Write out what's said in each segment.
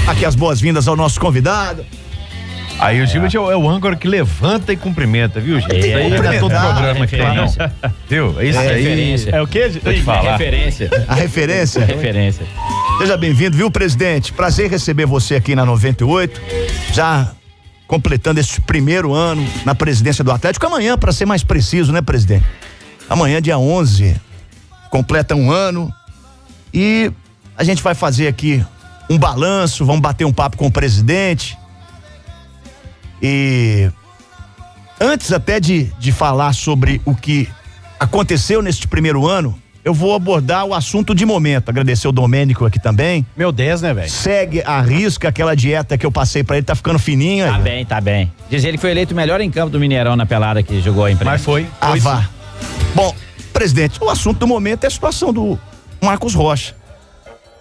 aqui as boas-vindas ao nosso convidado. Aí o Gilbert é o âncora que levanta e cumprimenta, viu, gente? Isso aí não é todo programa que tem, não. Viu? É isso aí. Referência. É o quê? Deixa eu te falar. Referência. A referência? Referência. Seja bem-vindo, viu, presidente? Prazer receber você aqui na 98, já completando esse primeiro ano na presidência do Atlético. Amanhã, para ser mais preciso, né, presidente? Amanhã, dia 11, completa um ano e a gente vai fazer aqui um balanço, vamos bater um papo com o presidente. E antes até de falar sobre o que aconteceu neste primeiro ano, eu vou abordar o assunto de momento. Agradecer o Domênico aqui também. Meu 10, né, velho? Segue a risca aquela dieta que eu passei pra ele, tá ficando fininho aí. Tá bem. Diz ele que foi eleito o melhor em campo do Mineirão na pelada que jogou a imprensa. Mas foi. Vá. Bom, presidente, o assunto do momento é a situação do Marcos Rocha.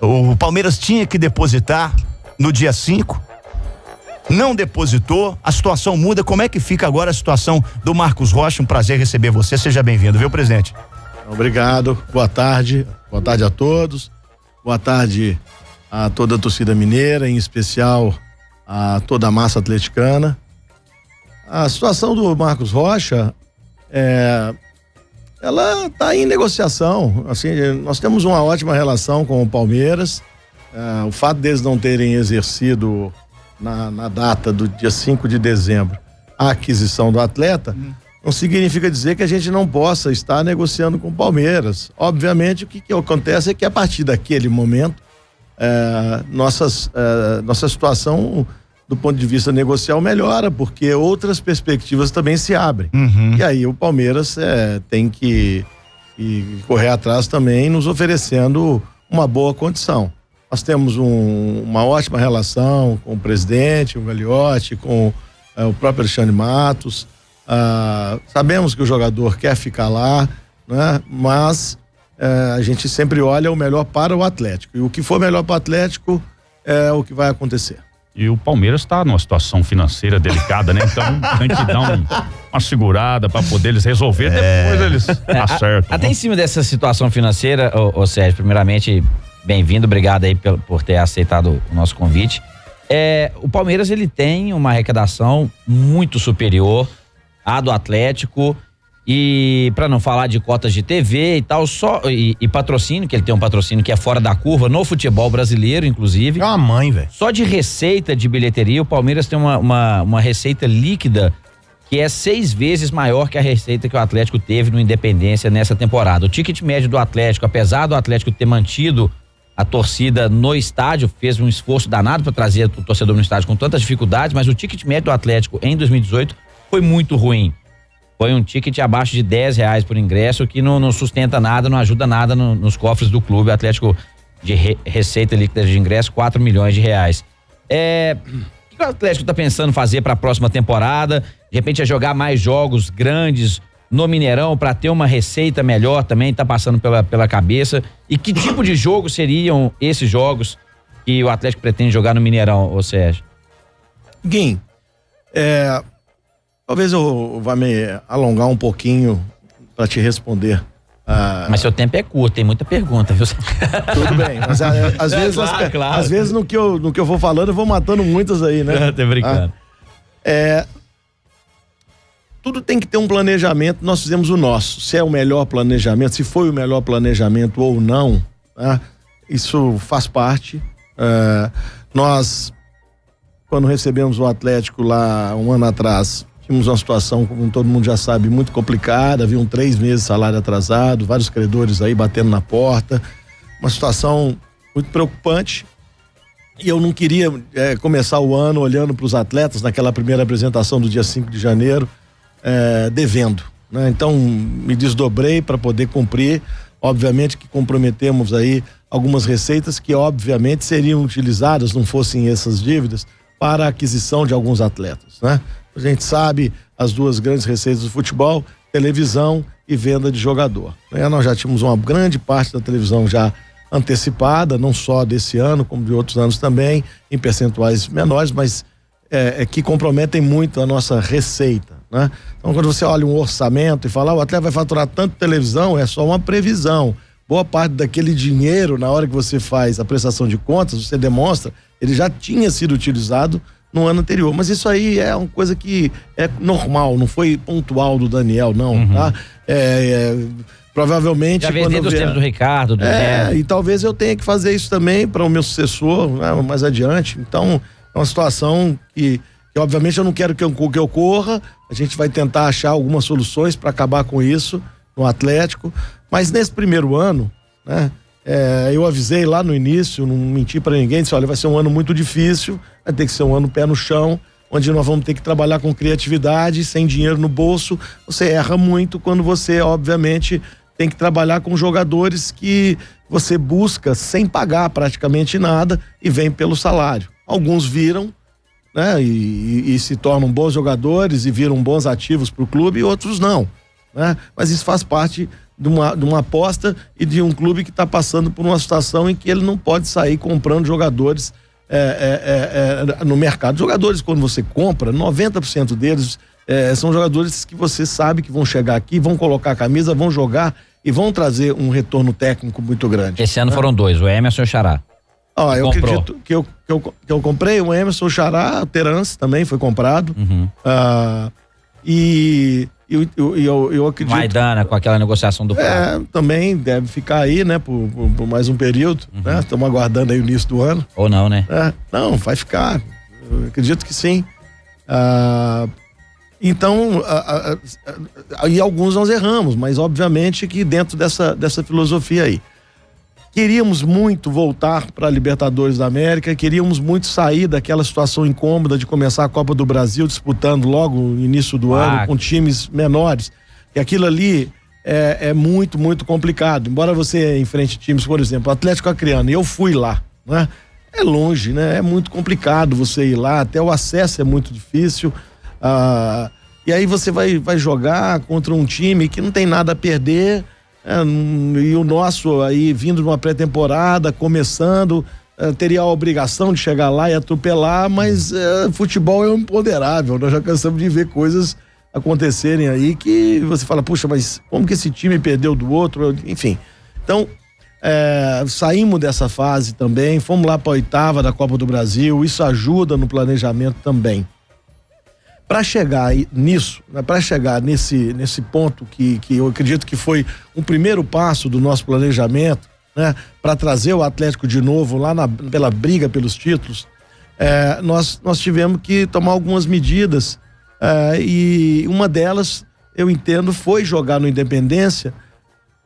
O Palmeiras tinha que depositar no dia 5, não depositou, a situação muda. Como é que fica agora a situação do Marcos Rocha? Um prazer receber você, seja bem-vindo, viu, presidente? Obrigado, boa tarde a todos, boa tarde a toda a torcida mineira, em especial a toda a massa atleticana. A situação do Marcos Rocha, ela está em negociação. Assim, nós temos uma ótima relação com o Palmeiras. O fato deles não terem exercido na data do dia 5 de dezembro a aquisição do atleta, não significa dizer que a gente não possa estar negociando com o Palmeiras. Obviamente, o que acontece é que a partir daquele momento, nossa situação do ponto de vista negocial melhora, porque outras perspectivas também se abrem. E aí o Palmeiras tem que correr atrás também, nos oferecendo uma boa condição. Nós temos uma ótima relação com o presidente, o Gagliotti, com o próprio Alexandre Matos. Sabemos que o jogador quer ficar lá, né? Mas a gente sempre olha o melhor para o Atlético. E o que for melhor para o Atlético é o que vai acontecer. E o Palmeiras está numa situação financeira delicada, né? Então a gente dá uma segurada para poder eles resolver, depois eles acertam. Até em cima dessa situação financeira, ô Sérgio, primeiramente, bem-vindo, obrigado aí por ter aceitado o nosso convite. O Palmeiras, ele tem uma arrecadação muito superior à do Atlético, e para não falar de cotas de TV e tal, e patrocínio, que ele tem um patrocínio que é fora da curva no futebol brasileiro, inclusive. É uma mãe, velho. Só de receita de bilheteria, o Palmeiras tem uma receita líquida que é 6 vezes maior que a receita que o Atlético teve no Independência nessa temporada. O ticket médio do Atlético, apesar do Atlético ter mantido a torcida no estádio, fez um esforço danado para trazer o torcedor no estádio com tantas dificuldades, mas o ticket médio do Atlético em 2018 foi muito ruim. Foi um ticket abaixo de R$10 por ingresso, que não sustenta nada, não ajuda nada nos cofres do clube. O Atlético de receita líquida de ingresso, R$4 milhões. O que o Atlético está pensando fazer para a próxima temporada? De repente é jogar mais jogos grandes no Mineirão para ter uma receita melhor também, tá passando pela cabeça. E que tipo de jogo seriam esses jogos que o Atlético pretende jogar no Mineirão, ô Sérgio? Guim, talvez eu vá me alongar um pouquinho para te responder. Mas seu tempo é curto, tem muita pergunta, viu? Tudo bem, mas às vezes, claro. Às vezes no que eu vou falando, eu vou matando muitas aí, né? Tô brincando. Tudo tem que ter um planejamento. Nós fizemos o nosso. Se é o melhor planejamento, se foi o melhor planejamento ou não, né? Isso faz parte. Nós, quando recebemos o Atlético lá um ano atrás, tínhamos uma situação, como todo mundo já sabe, muito complicada. Haviam 3 meses de salário atrasado, vários credores aí batendo na porta. Uma situação muito preocupante. E eu não queria começar o ano olhando para os atletas naquela primeira apresentação do dia 5 de janeiro, devendo, né? Então me desdobrei para poder cumprir. Obviamente que comprometemos aí algumas receitas que obviamente seriam utilizadas, não fossem essas dívidas, para a aquisição de alguns atletas, né? A gente sabe as 2 grandes receitas do futebol, televisão e venda de jogador, né? Nós já tínhamos uma grande parte da televisão já antecipada, não só desse ano, como de outros anos também, em percentuais menores, mas que comprometem muito a nossa receita, né? Então, quando você olha um orçamento e fala, o atleta vai faturar tanto televisão, é só uma previsão. boa parte daquele dinheiro, na hora que você faz a prestação de contas, você demonstra, ele já tinha sido utilizado no ano anterior. Mas isso aí é uma coisa que é normal, não foi pontual do Daniel, não, tá? Provavelmente. Já desde os tempos do Ricardo, e talvez eu tenha que fazer isso também para o meu sucessor, né, mais adiante. Então, é uma situação que obviamente eu não quero que ocorra. A gente vai tentar achar algumas soluções para acabar com isso no Atlético. Mas nesse primeiro ano, né, eu avisei lá no início, não menti para ninguém, disse: olha, vai ser um ano muito difícil, vai ter que ser um ano pé no chão, onde nós vamos ter que trabalhar com criatividade, sem dinheiro no bolso. Você erra muito quando você, obviamente, tem que trabalhar com jogadores que você busca sem pagar praticamente nada e vem pelo salário. Alguns viram, né, e se tornam bons jogadores e viram bons ativos para o clube, e outros não, né? Mas isso faz parte de uma aposta e de um clube que está passando por uma situação em que ele não pode sair comprando jogadores no mercado. Jogadores, quando você compra, 90% deles são jogadores que você sabe que vão chegar aqui, vão colocar a camisa, vão jogar e vão trazer um retorno técnico muito grande. Esse ano foram dois, o Emerson e o Xará. Eu acredito que eu comprei o Emerson, o Xará, o Terence também foi comprado. Eu acredito. Maidana, com aquela negociação do Prato. Também deve ficar aí, né, por mais um período, né? Estamos aguardando aí o início do ano. Ou não, né? Não, vai ficar. Eu acredito que sim. Então, e alguns nós erramos, mas obviamente que dentro dessa filosofia aí. Queríamos muito voltar para a Libertadores da América, queríamos muito sair daquela situação incômoda de começar a Copa do Brasil disputando logo no início do ano com times menores. E aquilo ali é muito, muito complicado. Embora você enfrente times, por exemplo, o Atlético Acreano, e eu fui lá, né? É longe, né? É muito complicado você ir lá, até o acesso é muito difícil. E aí você vai jogar contra um time que não tem nada a perder. E o nosso aí vindo de uma pré-temporada, começando, teria a obrigação de chegar lá e atropelar, mas futebol é um imponderável. Nós já cansamos de ver coisas acontecerem aí que você fala: puxa, mas como que esse time perdeu do outro? Enfim, então saímos dessa fase também, fomos lá para a 8ª da Copa do Brasil. Isso ajuda no planejamento também. Para chegar nisso, né, para chegar nesse ponto que eu acredito que foi um primeiro passo do nosso planejamento, né, para trazer o Atlético de novo lá pela briga pelos títulos, nós tivemos que tomar algumas medidas, e uma delas, eu entendo, foi jogar no Independência,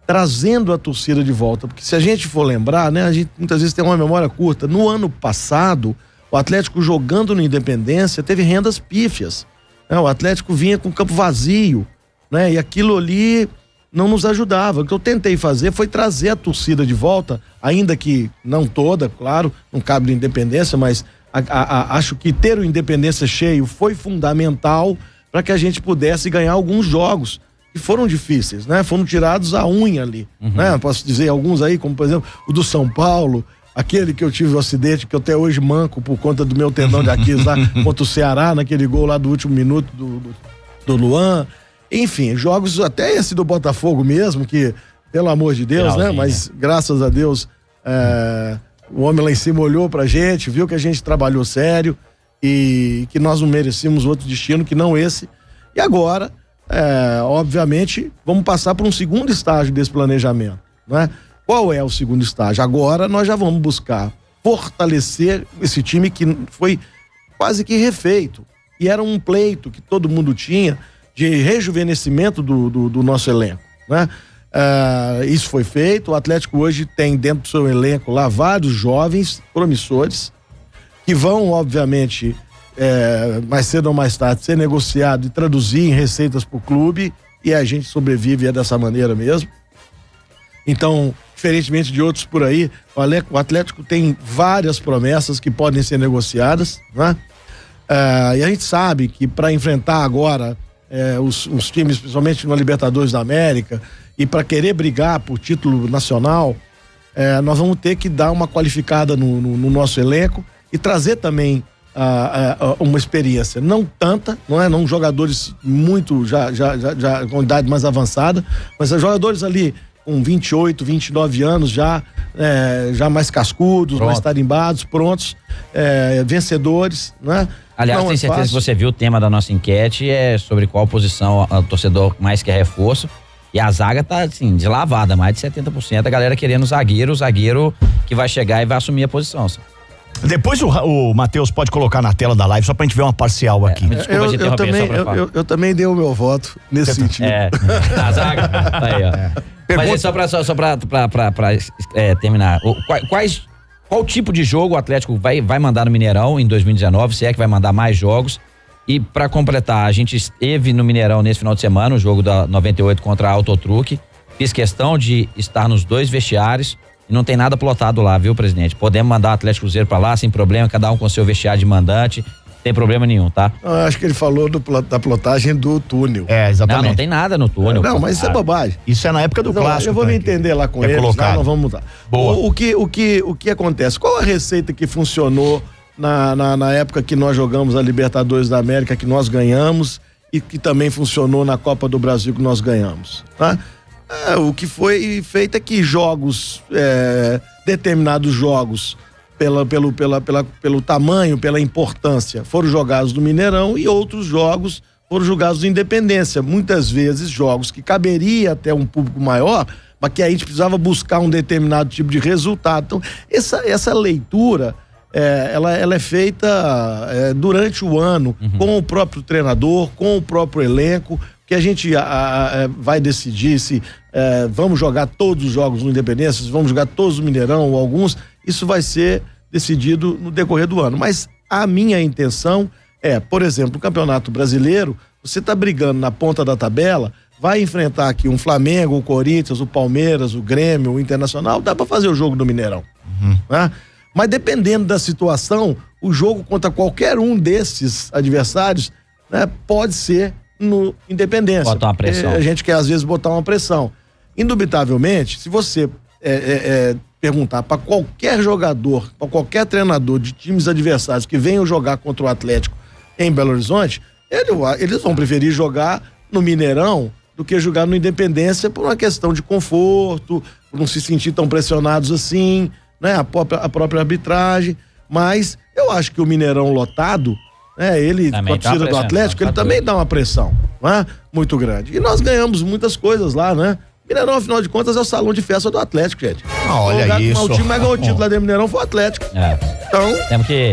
trazendo a torcida de volta, porque se a gente for lembrar, né, a gente muitas vezes tem uma memória curta. No ano passado, o Atlético jogando no Independência teve rendas pífias. O Atlético vinha com o campo vazio, né? E aquilo ali não nos ajudava. O que eu tentei fazer foi trazer a torcida de volta, ainda que não toda, claro, não cabe na Independência, mas acho que ter o Independência cheio foi fundamental para que a gente pudesse ganhar alguns jogos que foram difíceis, né? Foram tirados a unha ali, né? Posso dizer alguns aí, como por exemplo o do São Paulo, aquele que eu tive o acidente, que eu até hoje manco por conta do meu tendão de Aquiles lá contra o Ceará, naquele gol lá do último minuto do Luan. Enfim, jogos, até esse do Botafogo mesmo, que, pelo amor de Deus, né? Mas graças a Deus, o homem lá em cima olhou pra gente, viu que a gente trabalhou sério e que nós não merecíamos outro destino que não esse. E agora, obviamente, vamos passar por um segundo estágio desse planejamento, né? Qual é o segundo estágio? Agora nós já vamos buscar fortalecer esse time que foi quase que refeito. E era um pleito que todo mundo tinha de rejuvenescimento do nosso elenco, né? Isso foi feito. O Atlético hoje tem dentro do seu elenco lá vários jovens promissores que vão, obviamente, mais cedo ou mais tarde, ser negociado e traduzir em receitas para o clube, e a gente sobrevive dessa maneira mesmo. Então, diferentemente de outros por aí, o Atlético tem várias promessas que podem ser negociadas, né? E a gente sabe que para enfrentar agora os times, principalmente na Libertadores da América, e para querer brigar por título nacional, nós vamos ter que dar uma qualificada no nosso elenco e trazer também uma experiência, não tanta, não jogadores muito já com idade mais avançada, mas jogadores ali com 28, 29 anos já mais cascudos, mais tarimbados, prontos, vencedores, né? Aliás, tenho certeza que você viu o tema da nossa enquete, é sobre qual posição o torcedor mais quer reforço. E a zaga tá, assim, deslavada, mais de 70%. A galera querendo o zagueiro que vai chegar e vai assumir a posição. Assim. Depois o Matheus pode colocar na tela da live, só pra gente ver uma parcial aqui. Desculpa te interromper, eu também dei o meu voto nesse sentido. A zaga, tá aí, ó. Mas só pra terminar, qual tipo de jogo o Atlético vai mandar no Mineirão em 2019, se é que vai mandar mais jogos? E para completar, a gente esteve no Mineirão nesse final de semana, o jogo da 98 contra a Autotruque. Fiz questão de estar nos 2 vestiários e não tem nada plotado lá, viu, presidente? Podemos mandar o Atlético Cruzeiro para lá sem problema, cada um com seu vestiário de mandante, não tem problema nenhum, tá? Eu acho que ele falou da plotagem do túnel. Exatamente. Não tem nada no túnel. Não, mas isso é bobagem. Isso é na época do clássico. Eu vou me entender lá com eles, nós vamos mudar. Boa. O que acontece? Qual a receita que funcionou na época que nós jogamos a Libertadores da América, que nós ganhamos, e que também funcionou na Copa do Brasil, que nós ganhamos, tá? O que foi feito é que determinados jogos, pelo tamanho, pela importância, foram jogados no Mineirão e outros jogos foram jogados no Independência. Muitas vezes jogos que caberia até um público maior, mas que a gente precisava buscar um determinado tipo de resultado. Então, essa leitura ela é feita durante o ano, com o próprio treinador, com o próprio elenco, que a gente vai decidir se vamos jogar todos os jogos no Independência, se vamos jogar todos no Mineirão ou alguns. Isso vai ser decidido no decorrer do ano. Mas a minha intenção por exemplo, no Campeonato Brasileiro, você está brigando na ponta da tabela, vai enfrentar aqui um Flamengo, o Corinthians, o Palmeiras, o Grêmio, o Internacional, dá para fazer o jogo no Mineirão. Né? Mas dependendo da situação, o jogo contra qualquer um desses adversários, né, pode ser no Independência. Botar uma pressão. A gente quer às vezes botar uma pressão. Indubitavelmente, se você perguntar para qualquer jogador, para qualquer treinador de times adversários que venham jogar contra o Atlético em Belo Horizonte, eles vão preferir jogar no Mineirão do que jogar no Independência por uma questão de conforto, por não se sentir tão pressionados assim, né? A própria arbitragem. Mas eu acho que o Mineirão lotado, né? Ele, com a torcida do Atlético, ele também dá uma pressão, né? Muito grande. E nós ganhamos muitas coisas lá, né? Mineirão, afinal de contas, é o salão de festa do Atlético, gente. Olha isso. O time mais ganhou o título lá dentro do Mineirão foi o Atlético. Então,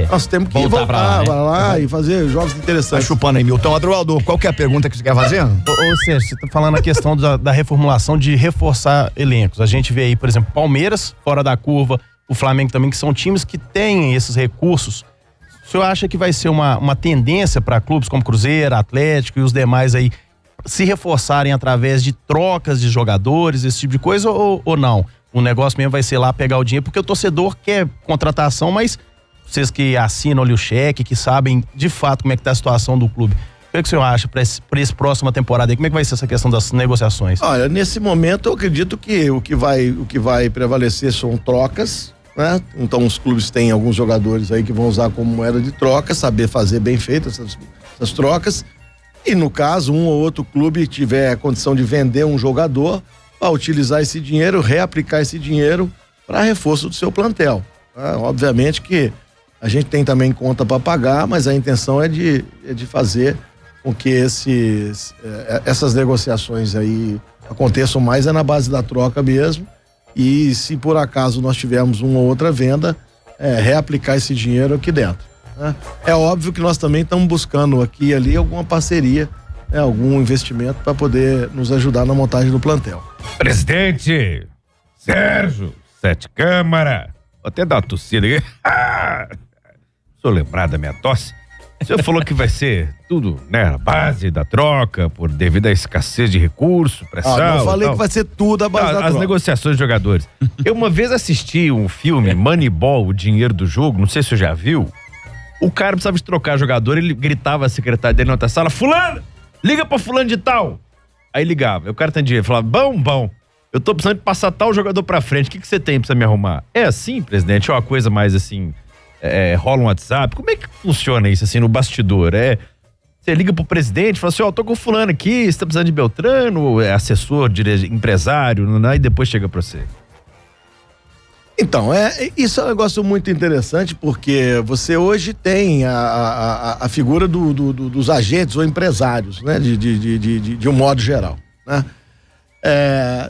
nós temos que voltar pra lá e fazer jogos interessantes. Tá chupando aí, Milton. Adroaldo, qual que é a pergunta que você quer fazer? Ô Sérgio, você tá falando a questão da reformulação, de reforçar elencos. A gente vê aí, por exemplo, Palmeiras, fora da curva, o Flamengo também, que são times que têm esses recursos. O senhor acha que vai ser uma tendência para clubes como Cruzeiro, Atlético e os demais aí se reforçarem através de trocas de jogadores, esse tipo de coisa, ou não? O negócio mesmo vai ser lá pegar o dinheiro, porque o torcedor quer contratação, mas vocês que assinam ali o cheque, que sabem de fato como é que tá a situação do clube, o que o senhor acha para essa próxima temporada aí? Como é que vai ser essa questão das negociações? Olha, nesse momento eu acredito que o que vai prevalecer são trocas, né? Então os clubes têm alguns jogadores aí que vão usar como moeda de troca, saber fazer bem feitas essas trocas. E no caso, um ou outro clube tiver a condição de vender um jogador, para utilizar esse dinheiro, reaplicar esse dinheiro para reforço do seu plantel. Obviamente que a gente tem também conta para pagar, mas a intenção é de fazer com que essas negociações aí aconteçam mais na base da troca mesmo. E se por acaso nós tivermos uma ou outra venda, reaplicar esse dinheiro aqui dentro. É óbvio que nós também estamos buscando aqui e ali alguma parceria, algum investimento para poder nos ajudar na montagem do plantel. Presidente Sérgio Sete Câmara, vou até dar uma tossida aqui. Sou lembrado da minha tosse. O senhor falou que vai ser tudo, né, a base da troca, devido à escassez de recurso, pressão. Não falei que vai ser tudo a base da troca. As negociações de jogadores. Eu uma vez assisti um filme, Moneyball, o dinheiro do jogo, não sei se você já viu. O cara precisava de trocar jogador, ele gritava a secretária dele na outra sala: fulano, liga pra fulano de tal. Aí ligava, o cara tem dinheiro, falava: bom, eu tô precisando de passar tal jogador pra frente, o que você tem pra você me arrumar? É assim, presidente, é uma coisa mais assim, rola um WhatsApp, como é que funciona isso assim no bastidor? Você liga pro presidente, fala assim, tô com fulano aqui, você tá precisando de Beltrano, é assessor, empresário, né? E depois chega pra você. Então, isso é um negócio muito interessante, porque você hoje tem a figura dos agentes ou empresários, né? De um modo geral, né?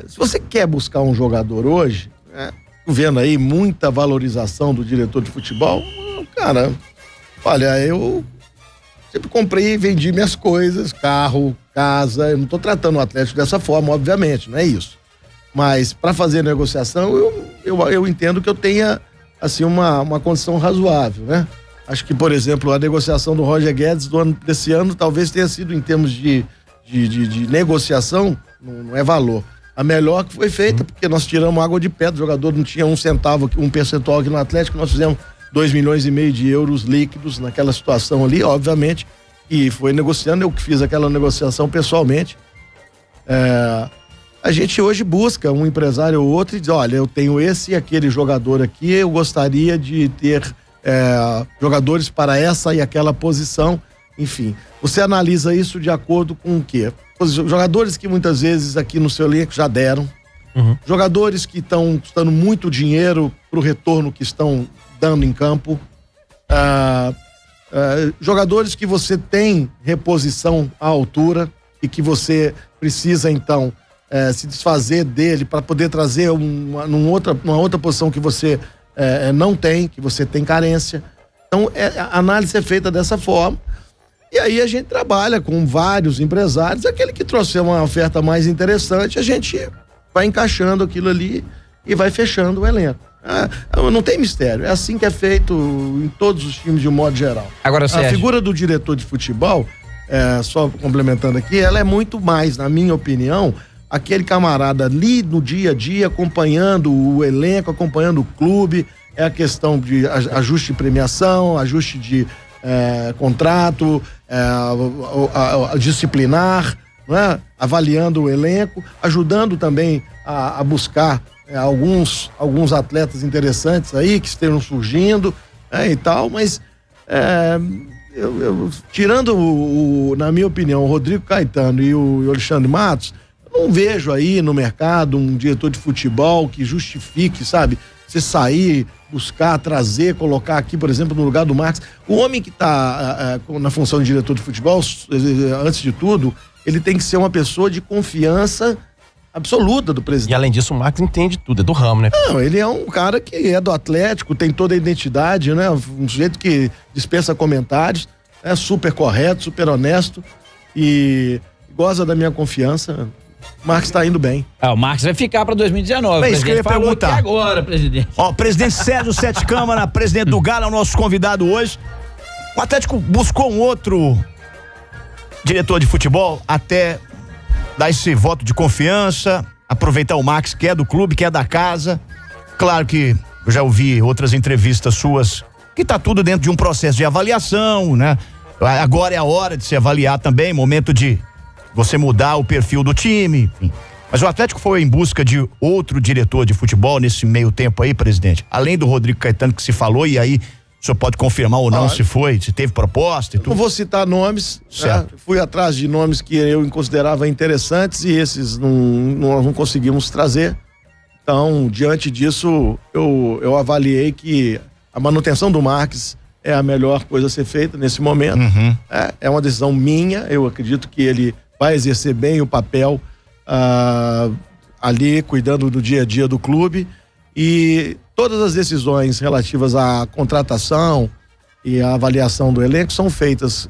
Se você quer buscar um jogador hoje, né? Vendo aí muita valorização do diretor de futebol, cara, olha, eu sempre comprei e vendi minhas coisas, carro, casa, eu não tô tratando o Atlético dessa forma, obviamente, não é isso. Mas para fazer negociação, eu entendo que eu tenha, assim, uma condição razoável, né? Acho que, por exemplo, a negociação do Roger Guedes desse ano talvez tenha sido, em termos de negociação, não é valor. A melhor que foi feita, porque nós tiramos água de pé do jogador, não tinha 1 centavo, 1 percentual aqui no Atlético, nós fizemos 2,5 milhões de euros líquidos naquela situação ali, obviamente, e foi negociando, eu que fiz aquela negociação pessoalmente. A gente hoje busca um empresário ou outro e diz, olha, eu tenho esse e aquele jogador aqui, eu gostaria de ter jogadores para essa e aquela posição, enfim. Você analisa isso de acordo com o quê? Os jogadores que muitas vezes aqui no seu elenco já deram, jogadores que estão custando muito dinheiro para o retorno que estão dando em campo, jogadores que você tem reposição à altura e que você precisa então se desfazer dele para poder trazer uma outra posição que você não tem, que você tem carência. Então a análise é feita dessa forma. E aí a gente trabalha com vários empresários, aquele que trouxer uma oferta mais interessante, a gente vai encaixando aquilo ali e vai fechando o elenco. Não tem mistério, é assim que é feito em todos os times de um modo geral. Agora, a figura do diretor de futebol, só complementando aqui, ela é muito mais, na minha opinião, aquele camarada ali no dia a dia, acompanhando o elenco, acompanhando o clube, é a questão de ajuste de premiação, ajuste de contrato, disciplinar, não é? Avaliando o elenco, ajudando também a buscar alguns atletas interessantes aí que estejam surgindo e tal, mas tirando na minha opinião, o Rodrigo Caetano e o Alexandre Matos, eu não vejo aí no mercado um diretor de futebol que justifique, sabe, você sair, buscar, trazer, colocar aqui, por exemplo, no lugar do Marques. O homem que está na função de diretor de futebol, antes de tudo, ele tem que ser uma pessoa de confiança absoluta do presidente. E além disso, o Marques entende tudo, é do ramo, né? Não, ele é um cara que é do Atlético, tem toda a identidade, né? Um sujeito que dispensa comentários, é super correto, super honesto e goza da minha confiança. O Marques está indo bem. O Marques vai ficar para 2019. É isso que eu ia perguntar. Agora, presidente. Presidente Sérgio Sete Câmara, presidente do Galo, é o nosso convidado hoje. O Atlético buscou um outro diretor de futebol até dar esse voto de confiança, aproveitar o Max, que é do clube, que é da casa. Claro que eu já ouvi outras entrevistas suas, que tá tudo dentro de um processo de avaliação, né? Agora é a hora de se avaliar também, momento de você mudar o perfil do time, enfim. Mas o Atlético foi em busca de outro diretor de futebol nesse meio tempo aí, presidente? Além do Rodrigo Caetano que se falou, e aí o senhor pode confirmar ou não se teve proposta e tudo? Não vou citar nomes, certo. Fui atrás de nomes que eu considerava interessantes e esses não conseguimos trazer. Então, diante disso, eu avaliei que a manutenção do Marques é a melhor coisa a ser feita nesse momento. É uma decisão minha, eu acredito que ele vai exercer bem o papel ali, cuidando do dia a dia do clube, e todas as decisões relativas à contratação e à avaliação do elenco são feitas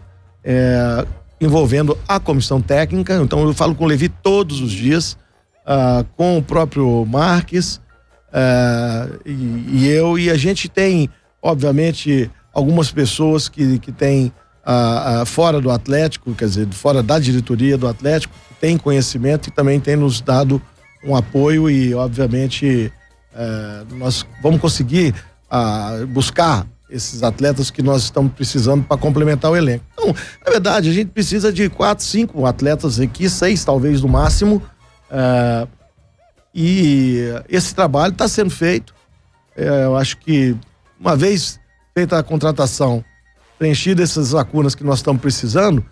envolvendo a comissão técnica. Então eu falo com o Levi todos os dias, com o próprio Marques e a gente tem, obviamente, algumas pessoas que têm fora do Atlético, quer dizer, fora da diretoria do Atlético, tem conhecimento e também tem nos dado um apoio e, obviamente, nós vamos conseguir buscar esses atletas que nós estamos precisando para complementar o elenco. Então, na verdade, a gente precisa de 4, 5 atletas aqui, 6 talvez no máximo, e esse trabalho está sendo feito. Eu acho que uma vez feita a contratação, preenchida essas lacunas que nós estamos precisando,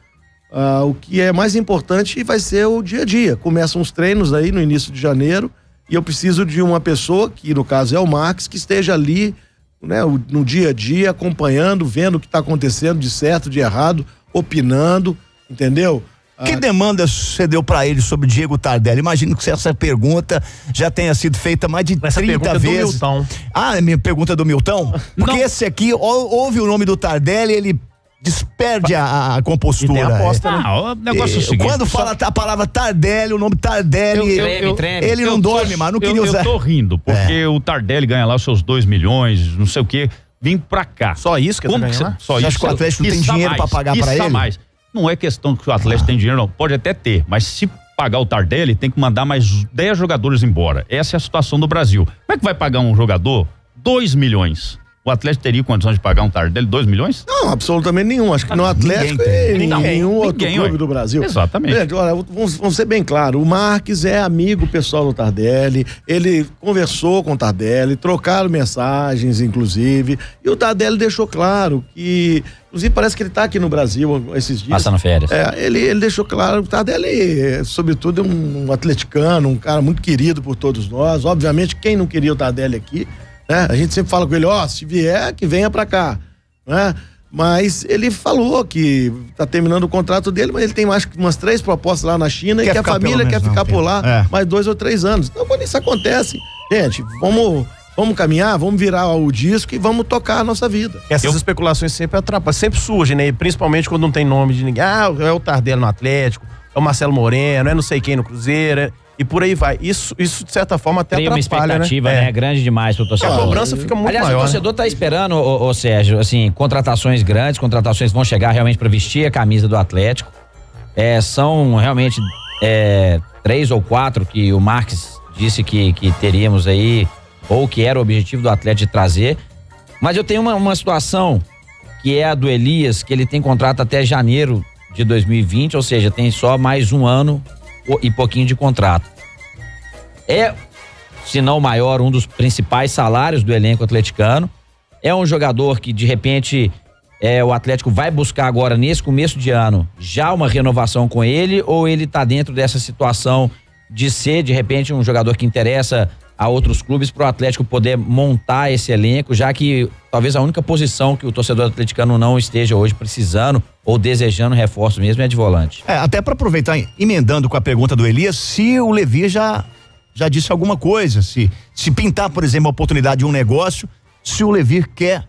o que é mais importante vai ser o dia a dia. Começam os treinos aí no início de janeiro e eu preciso de uma pessoa, que no caso é o Marques, que esteja ali, né, no dia a dia, acompanhando, vendo o que está acontecendo de certo, de errado, opinando, entendeu? Que demanda você deu pra ele sobre Diego Tardelli? Imagino que essa pergunta já tenha sido feita mais de 30 vezes. Do Milton. Ah, minha pergunta do Milton? Porque esse aqui, ouve o nome do Tardelli, ele desperde a compostura. E tem aposta, né? O negócio é o seguinte. Quando fala a palavra Tardelli, o nome Tardelli, Treme. ele não dorme, mas não queria usar. Eu tô rindo, porque o Tardelli ganha lá os seus 2 milhões, não sei o quê, vim pra cá. Só isso que ele ganha lá? Só Você isso. acha que o Atlético não tem dinheiro pra pagar pra ele? Mais. Não é questão que o Atlético tem dinheiro, não. Pode até ter, mas se pagar o Tardelli, tem que mandar mais 10 jogadores embora. Essa é a situação do Brasil. Como é que vai pagar um jogador 2 milhões? O Atlético teria condição de pagar um Tardelli 2 milhões? Não, absolutamente nenhum. Acho que no Atlético e nenhum outro clube do Brasil. Exatamente. Gente, olha, vamos ser bem claros. O Marques é amigo pessoal do Tardelli. Ele conversou com o Tardelli, trocaram mensagens, inclusive. E o Tardelli deixou claro que. Inclusive, parece que ele está aqui no Brasil esses dias. Passando férias. Ele deixou claro que o Tardelli, sobretudo, é um atleticano, um cara muito querido por todos nós. Obviamente, quem não queria o Tardelli aqui, né? A gente sempre fala com ele, se vier, que venha pra cá, né? Mas ele falou que tá terminando o contrato dele, mas ele tem mais umas 3 propostas lá na China e que a família quer ficar por lá mais 2 ou 3 anos. Então, quando isso acontece, gente, vamos caminhar, vamos virar o disco e vamos tocar a nossa vida. Essas especulações sempre atrapalham, sempre surgem, né? Principalmente quando não tem nome de ninguém. É o Tardelli no Atlético, é o Marcelo Moreno, é não sei quem no Cruzeiro, e por aí vai. Isso de certa forma até Cria atrapalha, uma expectativa, né? Grande demais pro torcedor. A cobrança fica muito Aliás, maior. o torcedor tá esperando, ô Sérgio, assim, contratações grandes, contratações vão chegar realmente para vestir a camisa do Atlético. São realmente 3 ou 4 que o Marques disse que teríamos aí, ou que era o objetivo do Atlético de trazer. Mas eu tenho uma situação que é a do Elias, que ele tem contrato até janeiro de 2020, ou seja, tem só mais 1 ano e pouquinho de contrato. Se não o maior, um dos principais salários do elenco atleticano. É um jogador que, de repente, o Atlético vai buscar agora, nesse começo de ano, já uma renovação com ele, ou ele tá dentro dessa situação de ser, de repente, um jogador que interessa a outros clubes para o Atlético poder montar esse elenco, já que talvez a única posição que o torcedor atleticano não esteja hoje precisando ou desejando reforço mesmo é de volante. Até para aproveitar, emendando com a pergunta do Elias, se o Levi já disse alguma coisa, se pintar, por exemplo, a oportunidade de um negócio, se o Levi quer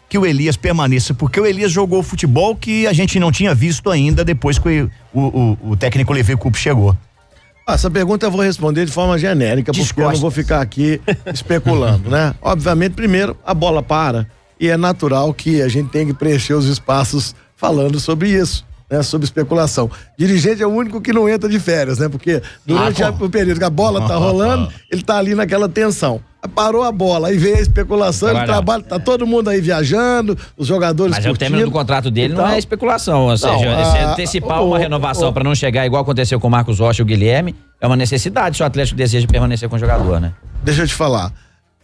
que o Elias permaneça, porque o Elias jogou futebol que a gente não tinha visto ainda depois que o técnico Levi Coupe chegou. Essa pergunta eu vou responder de forma genérica, porque eu não vou ficar aqui especulando, né? Obviamente, primeiro, a bola para e é natural que a gente tenha que preencher os espaços falando sobre isso, né? Sobre especulação. Dirigente é o único que não entra de férias, né? Porque durante o período que a bola tá rolando, ele tá ali naquela tensão. Parou a bola, aí veio a especulação, ele trabalha, tá todo mundo aí viajando, os jogadores Mas curtindo. o término do contrato dele não é especulação, ou seja, se antecipar uma renovação para não chegar igual aconteceu com o Marcos Rocha e o Guilherme, é uma necessidade se o Atlético deseja permanecer com o jogador, né? Deixa eu te falar,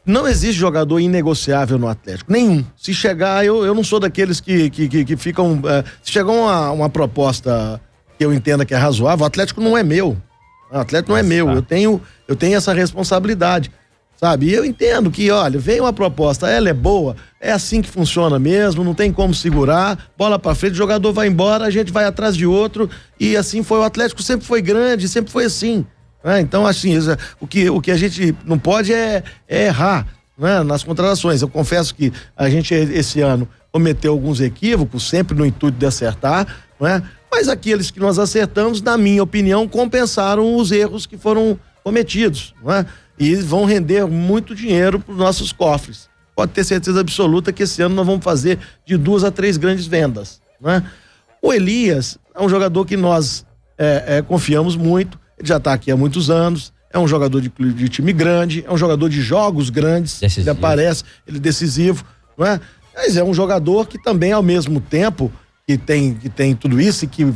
não existe jogador inegociável no Atlético, nenhum. Se chegar, eu não sou daqueles que ficam, se chegar uma proposta que eu entenda que é razoável, o Atlético não é meu, o Atlético não é meu, eu tenho essa responsabilidade. Sabe? E eu entendo que, olha, vem uma proposta, ela é boa, é assim que funciona mesmo, não tem como segurar, bola pra frente, o jogador vai embora, a gente vai atrás de outro, e assim foi. O Atlético sempre foi grande, sempre foi assim, né? Então, assim, o que a gente não pode é errar, né? Nas contratações. Eu confesso que a gente, esse ano, cometeu alguns equívocos, sempre no intuito de acertar, né? Mas aqueles que nós acertamos, na minha opinião, compensaram os erros que foram cometidos, né? E vão render muito dinheiro para os nossos cofres. Pode ter certeza absoluta que esse ano nós vamos fazer de 2 a 3 grandes vendas, né? O Elias é um jogador que nós confiamos muito, ele já está aqui há muitos anos, é um jogador de time grande, é um jogador de jogos grandes, decisivo. Ele aparece, ele é decisivo, não é? Mas é um jogador que também, ao mesmo tempo, que tem tudo isso e que,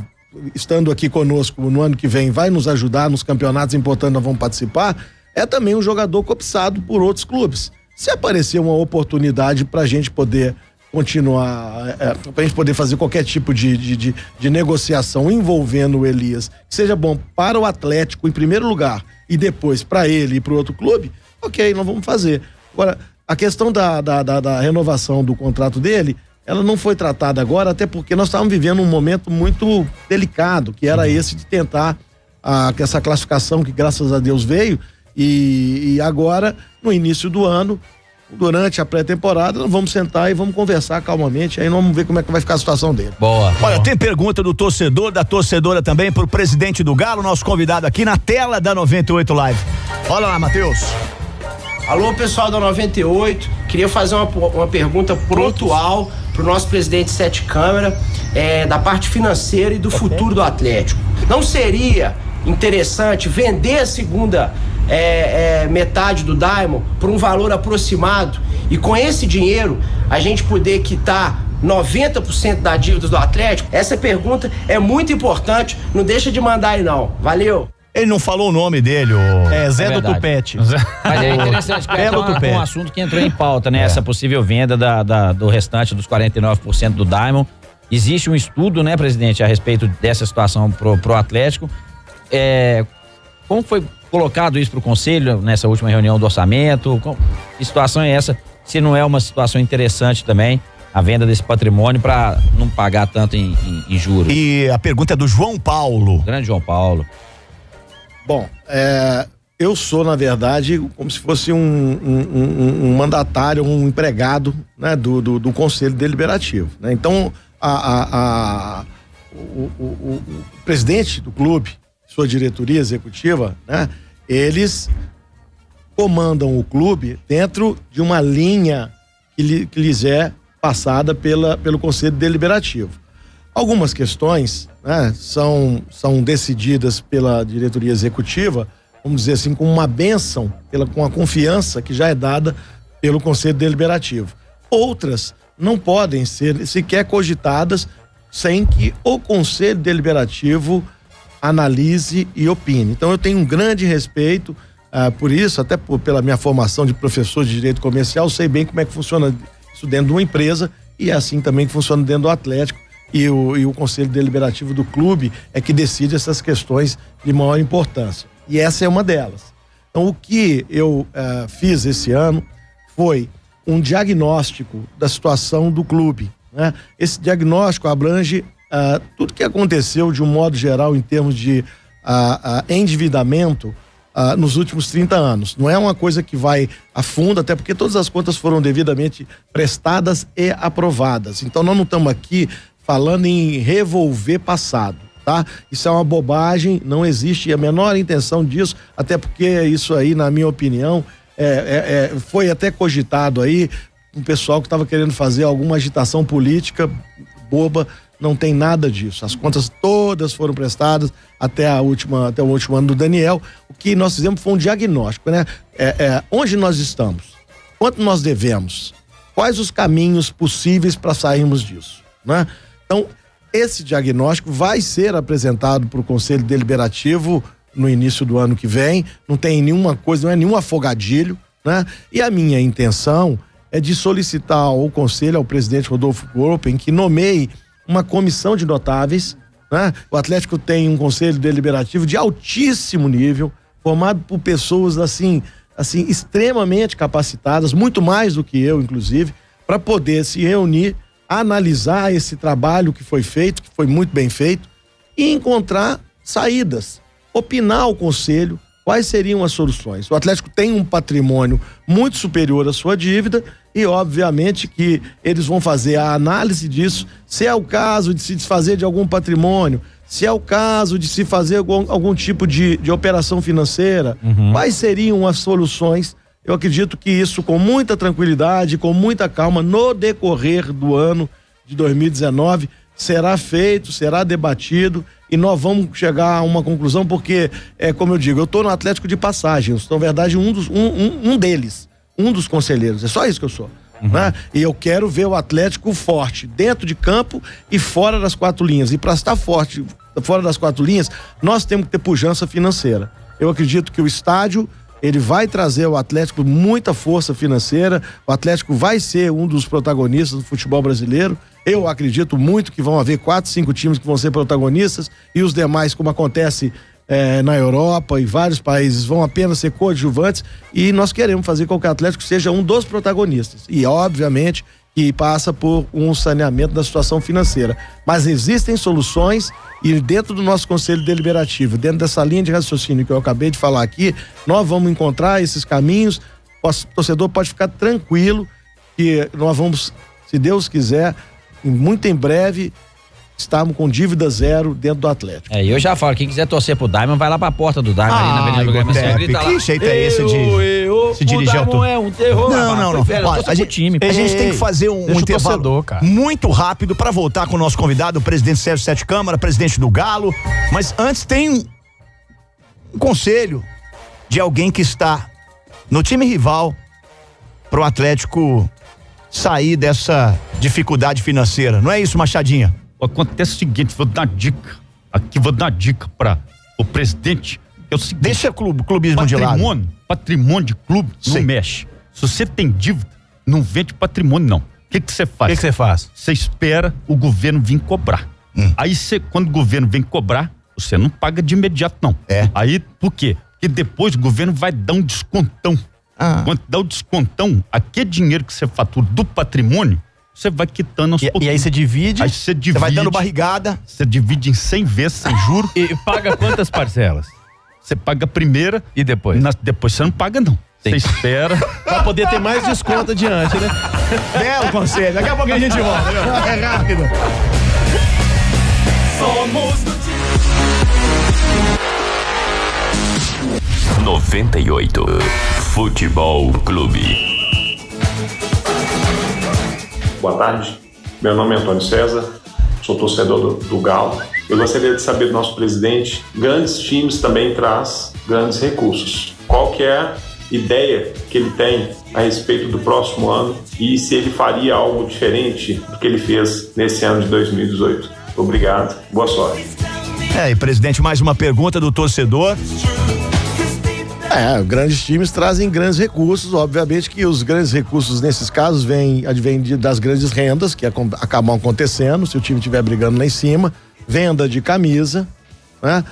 estando aqui conosco no ano que vem, vai nos ajudar nos campeonatos importantes, nós vamos participar. É também um jogador cobiçado por outros clubes. Se aparecer uma oportunidade pra gente poder continuar, pra gente poder fazer qualquer tipo de negociação envolvendo o Elias, que seja bom para o Atlético em primeiro lugar e depois para ele e para o outro clube, ok, nós vamos fazer. Agora, a questão da renovação do contrato dele, ela não foi tratada agora, até porque nós estávamos vivendo um momento muito delicado, que era esse de tentar essa classificação que graças a Deus veio, e agora, no início do ano, durante a pré-temporada, nós vamos sentar e vamos conversar calmamente, aí nós vamos ver como é que vai ficar a situação dele. Boa. Olha, tem pergunta do torcedor, da torcedora também, pro presidente do Galo, nosso convidado aqui na tela da 98 Live. Olha lá, Matheus. Alô, pessoal da 98, queria fazer uma pergunta pontual pro nosso presidente Sete Câmara, da parte financeira e do futuro do Atlético. Não seria interessante vender a segunda metade do Diamond por um valor aproximado e com esse dinheiro a gente poder quitar 90% da dívida do Atlético? Essa pergunta é muito importante, não deixa de mandar aí não. Valeu! Ele não falou o nome dele, Zé do verdade. Tupete. Mas é interessante, que é um assunto que entrou em pauta, né? Essa possível venda do restante dos 49% do Diamond. Existe um estudo, né, presidente, a respeito dessa situação pro Atlético. Como foi colocado isso pro conselho nessa última reunião do orçamento? Que situação é essa? Se não é uma situação interessante também, a venda desse patrimônio para não pagar tanto em juros. E a pergunta é do João Paulo. Grande João Paulo. Bom, eu sou, na verdade, como se fosse um mandatário, um empregado, né, do Conselho Deliberativo, né? Então, o presidente do clube, sua diretoria executiva, né, eles comandam o clube dentro de uma linha que lhes é passada pelo Conselho Deliberativo. Algumas questões, né, são decididas pela diretoria executiva, vamos dizer assim, com uma bênção, com a confiança que já é dada pelo Conselho Deliberativo. Outras não podem ser sequer cogitadas sem que o Conselho Deliberativo analise e opine. Então eu tenho um grande respeito por isso, até pela minha formação de professor de direito comercial, sei bem como é que funciona isso dentro de uma empresa e é assim também que funciona dentro do Atlético. E o Conselho Deliberativo do clube é que decide essas questões de maior importância. E essa é uma delas. Então, o que eu fiz esse ano foi um diagnóstico da situação do clube, né? Esse diagnóstico abrange tudo que aconteceu de um modo geral em termos de endividamento nos últimos 30 anos. Não é uma coisa que vai a fundo, até porque todas as contas foram devidamente prestadas e aprovadas. Então, nós não estamos aqui falando em revolver passado, tá? Isso é uma bobagem, não existe a menor intenção disso, até porque isso aí, na minha opinião, foi até cogitado aí um pessoal que estava querendo fazer alguma agitação política boba. Não tem nada disso. As contas todas foram prestadas até o último ano do Daniel. O que nós fizemos foi um diagnóstico, né? Onde nós estamos? Quanto nós devemos? Quais os caminhos possíveis para sairmos disso, né? Então, esse diagnóstico vai ser apresentado para o Conselho Deliberativo no início do ano que vem. Não tem nenhuma coisa, não é nenhum afogadilho, né? E a minha intenção é de solicitar ao Conselho, ao presidente Rodolfo Golpen, que nomeie uma comissão de notáveis, né? O Atlético tem um Conselho Deliberativo de altíssimo nível, formado por pessoas assim extremamente capacitadas, muito mais do que eu, inclusive, para poder se reunir, analisar esse trabalho que foi feito, que foi muito bem feito, e encontrar saídas, opinar ao Conselho quais seriam as soluções. O Atlético tem um patrimônio muito superior à sua dívida e, obviamente, que eles vão fazer a análise disso, se é o caso de se desfazer de algum patrimônio, se é o caso de se fazer algum tipo de operação financeira, quais seriam as soluções. Eu acredito que isso, com muita tranquilidade, com muita calma, no decorrer do ano de 2019, será feito, será debatido e nós vamos chegar a uma conclusão, porque, como eu digo, eu estou no Atlético de passagem, eu sou, na verdade, um deles, um dos conselheiros, é só isso que eu sou. Né? E eu quero ver o Atlético forte dentro de campo e fora das quatro linhas. E para estar forte fora das quatro linhas, nós temos que ter pujança financeira. Eu acredito que o estádio ele vai trazer ao Atlético muita força financeira, o Atlético vai ser um dos protagonistas do futebol brasileiro. Eu acredito muito que vão haver 4, 5 times que vão ser protagonistas e os demais, como acontece na Europa e vários países, vão apenas ser coadjuvantes, e nós queremos fazer com que o Atlético seja um dos protagonistas. E obviamente que passa por um saneamento da situação financeira. Mas existem soluções, e dentro do nosso Conselho Deliberativo, dentro dessa linha de raciocínio que eu acabei de falar aqui, nós vamos encontrar esses caminhos. O torcedor pode ficar tranquilo que nós vamos, se Deus quiser, muito em breve, estamos com dívida zero dentro do Atlético. Eu já falo, quem quiser torcer pro Diamond, vai lá pra porta do Diamond, ali na Avenida do Grêmio. Que jeito é esse de se dirigir ao torcedor? É um terror. Não. Olha, a gente tem que fazer um intervalo muito rápido para voltar com o nosso convidado, o presidente Sérgio Sete Câmara, presidente do Galo. Mas antes tem um conselho de alguém que está no time rival pro Atlético sair dessa dificuldade financeira. Não é isso, Machadinha? Acontece o seguinte, vou dar uma dica para o presidente, que é o seguinte: deixa o clubismo de lado. Patrimônio de clube não mexe. Se você tem dívida, não vende patrimônio, não. O que você faz? O que você faz? Você espera o governo vir cobrar. Aí quando o governo vem cobrar, você não paga de imediato, não. Aí, por quê? Porque depois o governo vai dar um descontão. Quando dá o descontão, aquele dinheiro que você fatura do patrimônio, você vai quitando aos pouquinhos. E aí você divide. Você vai dando barrigada. Você divide em 100 vezes, sem juro. E paga quantas parcelas? Você paga a primeira. E depois? Depois você não paga, não. Você espera. Pra poder ter mais desconto adiante, né? Belo conselho. Daqui a pouquinho a gente volta. É rápido. Somos do time. 98 Futebol Clube. Boa tarde, meu nome é Antônio César, sou torcedor do Galo. Eu gostaria de saber do nosso presidente, grandes times também traz grandes recursos. Qual que é a ideia que ele tem a respeito do próximo ano e se ele faria algo diferente do que ele fez nesse ano de 2018. Obrigado, boa sorte. E presidente, mais uma pergunta do torcedor. Grandes times trazem grandes recursos, obviamente que os grandes recursos nesses casos advêm das grandes rendas que acabam acontecendo, se o time estiver brigando lá em cima, venda de camisa, né?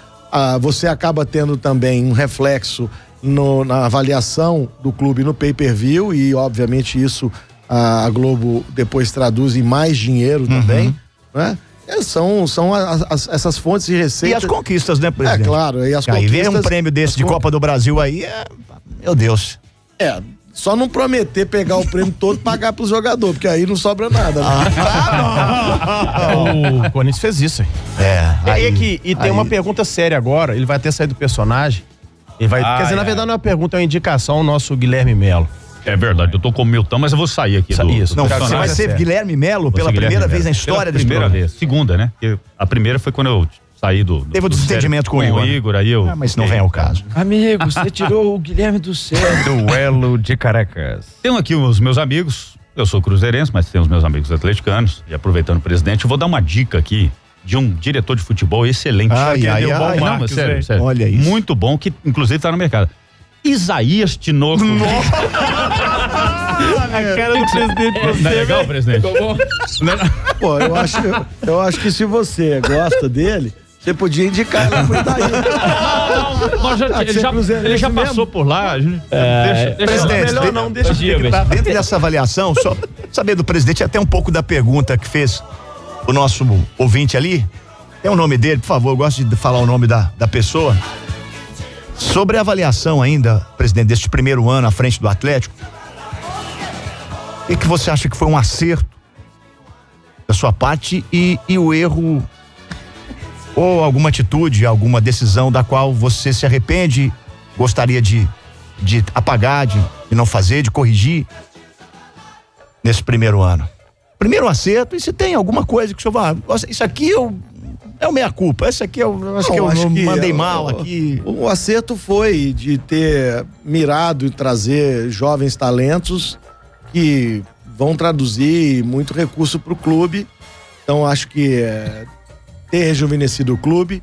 Você acaba tendo também um reflexo na avaliação do clube no pay-per-view, e obviamente isso a Globo depois traduz em mais dinheiro também, né? São essas fontes de receita. E as conquistas, né, presidente? Claro. E as conquistas. Aí vem um prêmio desse de Copa do Brasil aí, meu Deus. Só não prometer pegar o prêmio todo e pagar pros jogadores, porque aí não sobra nada. Né? O Corinthians fez isso. E tem uma pergunta séria agora, ele vai até sair do personagem. Quer dizer, na verdade não é uma pergunta, é uma indicação ao nosso Guilherme Melo. É verdade, eu tô com o Milton, mas eu vou sair aqui Isso. Não, você vai ser Guilherme Melo pela primeira vez na história desse programa. Primeira vez. Segunda, né? A primeira foi quando eu saí Teve um desentendimento com o Igor. Aí eu... mas não vem ao caso. Amigo, você tirou o Guilherme do céu. Duelo de Caracas. Tenho aqui os meus amigos, eu sou cruzeirense, mas tenho os meus amigos atleticanos, e aproveitando o presidente, eu vou dar uma dica aqui de um diretor de futebol excelente. Sério. Olha isso. Muito bom, que inclusive tá no mercado. Isaías Tinoco. A cara do presidente. Não é legal, presidente? Pô, eu acho que se você gosta dele, você podia indicar ele pro Itaí. Ele já passou por lá. Presidente, dentro dessa avaliação, só saber do presidente até um pouco da pergunta que fez o nosso ouvinte ali. Tem o nome dele, por favor, eu gosto de falar o nome da pessoa. Sobre a avaliação ainda, presidente, deste primeiro ano à frente do Atlético, o que você acha que foi um acerto da sua parte e o erro ou alguma atitude, alguma decisão da qual você se arrepende, gostaria de apagar, de não fazer, de corrigir nesse primeiro ano? Primeiro acerto, e se tem alguma coisa que o senhor isso aqui é o meia-culpa, esse aqui eu acho que eu mandei mal aqui. O acerto foi de ter mirado e trazer jovens talentos que vão traduzir muito recurso para o clube. Então acho que ter rejuvenescido o clube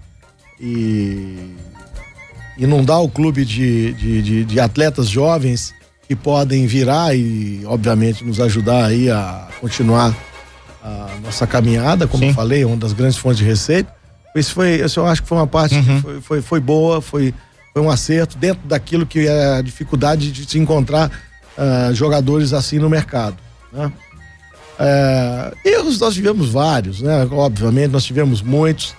e inundar o clube de atletas jovens que podem virar e, obviamente, nos ajudar aí a continuar a nossa caminhada, como eu falei, uma das grandes fontes de receita. Isso eu acho que foi uma parte que foi boa, foi um acerto dentro daquilo que é a dificuldade de se encontrar jogadores assim no mercado, né? Erros nós tivemos vários, né? Obviamente nós tivemos muitos.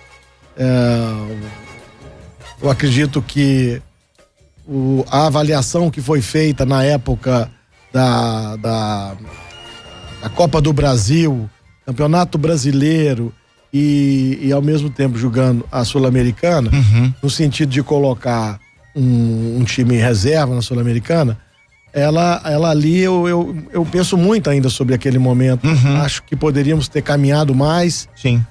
Eu acredito que a avaliação que foi feita na época da Copa do Brasil, Campeonato Brasileiro e ao mesmo tempo jogando a Sul-Americana, no sentido de colocar um time em reserva na Sul-Americana, ela ali eu penso muito ainda sobre aquele momento. Acho que poderíamos ter caminhado mais. Sim.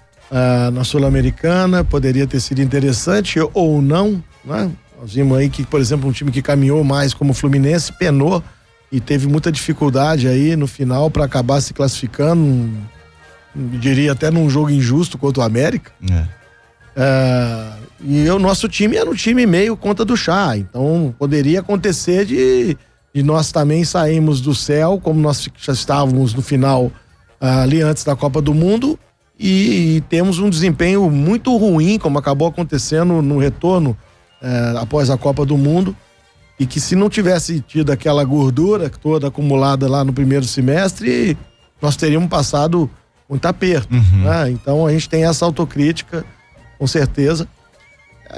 Na Sul-Americana, poderia ter sido interessante ou não, né? Nós vimos aí que, por exemplo, um time que caminhou mais como o Fluminense penou e teve muita dificuldade aí no final para acabar se classificando, diria até num jogo injusto contra o América. E o nosso time era um time meio conta do chá, então poderia acontecer de nós também sairmos do céu, como nós já estávamos no final ali antes da Copa do Mundo, e temos um desempenho muito ruim, como acabou acontecendo no retorno após a Copa do Mundo, e que se não tivesse tido aquela gordura toda acumulada lá no primeiro semestre, nós teríamos passado muito aperto, né? Então a gente tem essa autocrítica, com certeza,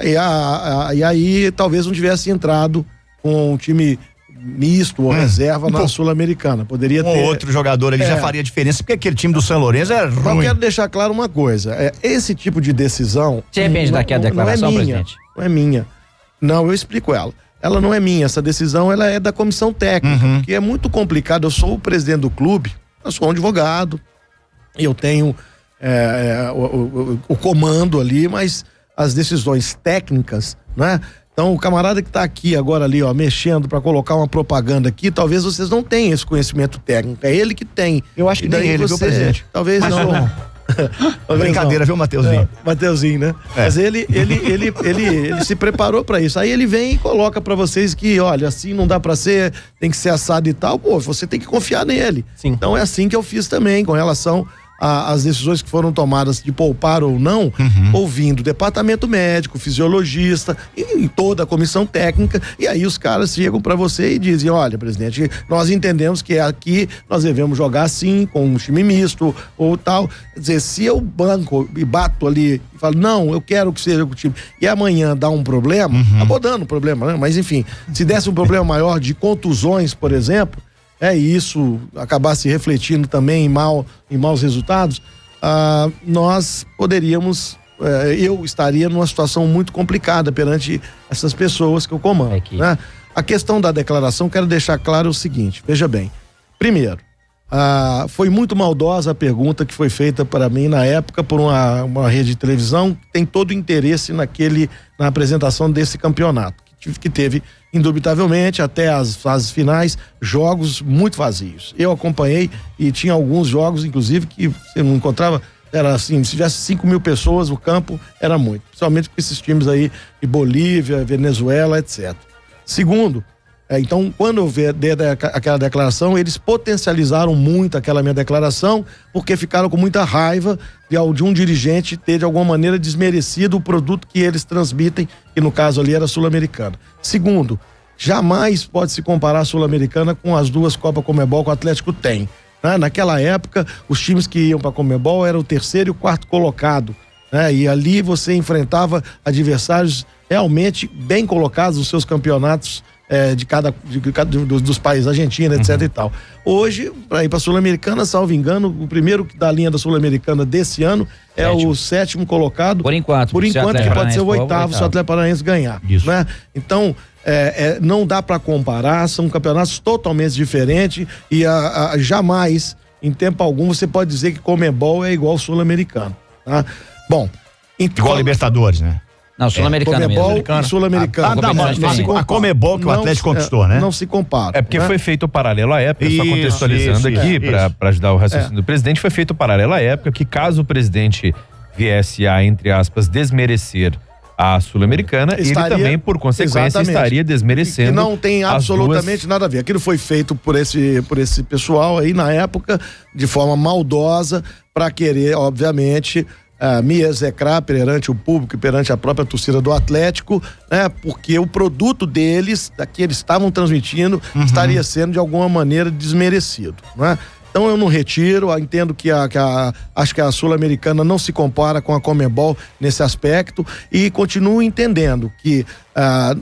e aí talvez não tivesse entrado com um time misto ou reserva na Sul-Americana. Poderia ter outro jogador ali já faria diferença, porque aquele time do São Lourenço é ruim. Eu quero deixar claro uma coisa, esse tipo de decisão Você arrepende daquela declaração, presidente? Não é minha. Não, eu explico ela. Ela não é minha, essa decisão ela é da comissão técnica, porque é muito complicado. Eu sou o presidente do clube, eu sou um advogado, eu tenho o comando ali, mas as decisões técnicas, né? Então, o camarada que tá aqui agora ali, ó, mexendo para colocar uma propaganda aqui, talvez vocês não tenham esse conhecimento técnico. É ele que tem. Eu acho que nem ele, viu, presidente? Talvez mas não. Brincadeira, viu, Mateuzinho? Mateuzinho, né? Mas ele se preparou para isso. Aí ele vem e coloca para vocês que, olha, assim não dá para ser, tem que ser assado e tal. Pô, você tem que confiar nele. Sim. Então é assim que eu fiz também, com relação as decisões que foram tomadas de poupar ou não, ouvindo o departamento médico, fisiologista e toda a comissão técnica, e aí os caras chegam para você e dizem, olha, presidente, nós entendemos que aqui nós devemos jogar assim, com um time misto ou tal. Quer dizer, se eu banco e bato ali e falo, não, eu quero que seja o time, e amanhã dá um problema, acabou dando um problema, né? Mas enfim, se desse um problema maior de contusões, por exemplo, e isso acabar se refletindo também em maus resultados, nós poderíamos, eu estaria numa situação muito complicada perante essas pessoas que eu comando, né? A questão da declaração, quero deixar claro o seguinte, veja bem, primeiro, foi muito maldosa a pergunta que foi feita para mim na época por uma rede de televisão que tem todo o interesse na apresentação desse campeonato, que teve, indubitavelmente, até as fases finais, jogos muito vazios. Eu acompanhei e tinha alguns jogos, inclusive, que você não encontrava, era assim, se tivesse 5.000 pessoas no campo, era muito. Principalmente com esses times aí de Bolívia, Venezuela, etc. Segundo, então, quando eu dei aquela declaração, eles potencializaram muito aquela minha declaração, porque ficaram com muita raiva de um dirigente ter, de alguma maneira, desmerecido o produto que eles transmitem, que no caso ali era Sul-Americana. Segundo, jamais pode se comparar a Sul-Americana com as duas Copa Conmebol que o Atlético tem, né? Naquela época, os times que iam para a Conmebol eram o terceiro e o quarto colocado, né? E ali você enfrentava adversários realmente bem colocados nos seus campeonatos dos países, Argentina, etc e tal. Hoje, para ir para a Sul-Americana, salvo engano, o primeiro da linha da Sul-Americana desse ano é o 7º colocado. Por enquanto, que pode ser o 8º se o Atlético Paranaense ganhar. Isso. Né? Então, não dá para comparar, são campeonatos totalmente diferentes e jamais, em tempo algum, você pode dizer que Conmebol é igual ao Sul-Americano. Tá? Bom, igual a Libertadores, né? Não, Sul-Americana mesmo. Sul-Americana. A Conmebol que o Atlético conquistou, né? Não se compara. É porque foi feito o paralelo à época, só contextualizando aqui, para ajudar o raciocínio do presidente, foi feito o paralelo à época que caso o presidente viesse a, entre aspas, desmerecer a Sul-Americana, ele também, por consequência, estaria desmerecendo. E não tem absolutamente nada a ver. Aquilo foi feito por esse pessoal aí na época, de forma maldosa, para querer, obviamente, me execrar perante o público e perante a própria torcida do Atlético, né? Porque o produto deles, que eles estavam transmitindo, estaria sendo de alguma maneira desmerecido, né? Então eu não retiro, entendo que acho que a Sul-Americana não se compara com a Conmebol nesse aspecto e continuo entendendo que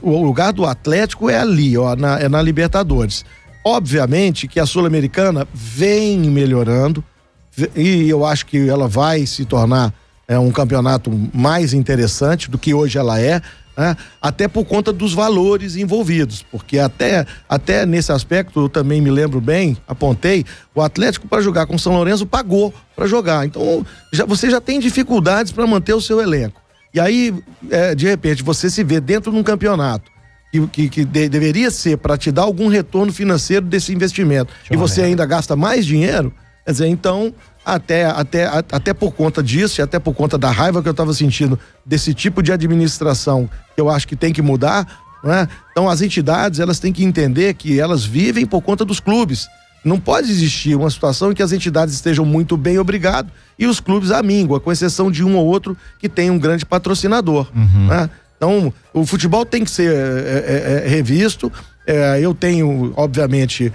o lugar do Atlético é ali, ó, na Libertadores. Obviamente que a Sul-Americana vem melhorando e eu acho que ela vai se tornar um campeonato mais interessante do que hoje ela é, né? Até por conta dos valores envolvidos, porque até nesse aspecto eu também me lembro bem, apontei, o Atlético para jogar com o São Lourenço pagou para jogar, então você já tem dificuldades para manter o seu elenco, e aí de repente você se vê dentro de um campeonato que deveria ser para te dar algum retorno financeiro desse investimento, e você ainda gasta mais dinheiro, quer dizer, então até por conta disso e até por conta da raiva que eu estava sentindo desse tipo de administração que eu acho que tem que mudar, né? Então as entidades, elas têm que entender que elas vivem por conta dos clubes. Não pode existir uma situação em que as entidades estejam muito bem, obrigado, e os clubes à míngua, com exceção de um ou outro que tem um grande patrocinador, né? Então o futebol tem que ser revisto. Eu tenho, obviamente,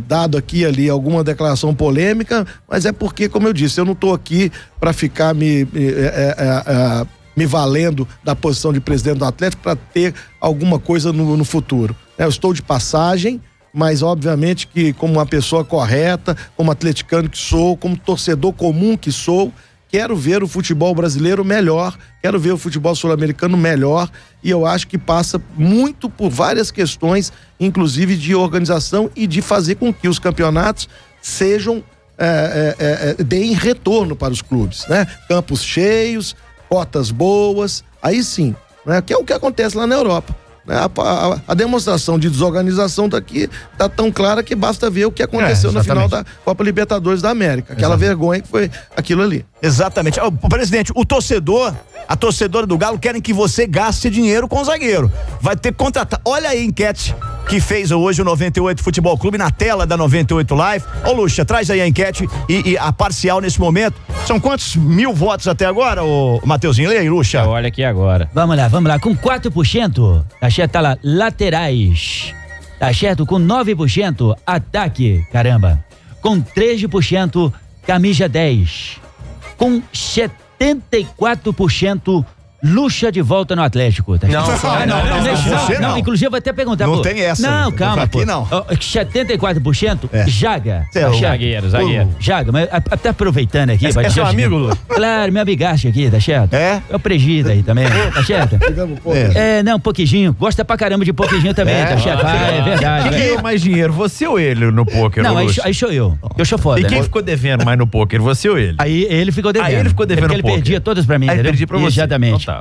dado aqui e ali alguma declaração polêmica, mas é porque, como eu disse, eu não estou aqui para ficar me valendo da posição de presidente do Atlético para ter alguma coisa no futuro. Eu estou de passagem, mas obviamente que como uma pessoa correta, como atleticano que sou, como torcedor comum que sou, quero ver o futebol brasileiro melhor, quero ver o futebol sul-americano melhor, e eu acho que passa muito por várias questões, inclusive de organização e de fazer com que os campeonatos sejam deem retorno para os clubes, né? Campos cheios, cotas boas, aí sim, né? Que é o que acontece lá na Europa. A demonstração de desorganização daqui tá tão clara que basta ver o que aconteceu na final da Copa Libertadores da América. Aquela vergonha que foi aquilo ali. Exatamente. Presidente, a torcedora do Galo querem que você gaste dinheiro com o zagueiro. Vai ter que contratar. Olha aí a enquete que fez hoje o 98 Futebol Clube na tela da 98 Live. Ô Lucha, traz aí a enquete e a parcial nesse momento. São quantos mil votos até agora, ô Mateuzinho? Lê aí, Lucha. Olha aqui agora. Vamos lá. Com 4%, tá certo, tá lá, laterais. Tá certo? Com 9%, ataque, caramba. Com 13%, camisa 10. Com 74%, Lucha de volta no Atlético. Tá? Não, inclusive eu vou até perguntar. Não tem essa. Não, calma. Aqui não. 74%, Jaga. Zagueiro. Jaga, mas até aproveitando aqui. É seu amigo, Lu? Claro, meu amigaço aqui, tá certo? É o Presida aí também, tá certo? Não, pouquinho. Gosta pra caramba de pouquinho também, tá certo? É verdade. Quem ganhou mais dinheiro, você ou ele no pôquer? Não, aí sou eu. Eu sou foda. E quem ficou devendo mais no pôquer, você ou ele? Aí ele ficou devendo. Aí ele ficou devendo porque ele perdia todas pra mim, entendeu? Perdi pra você. Exatamente.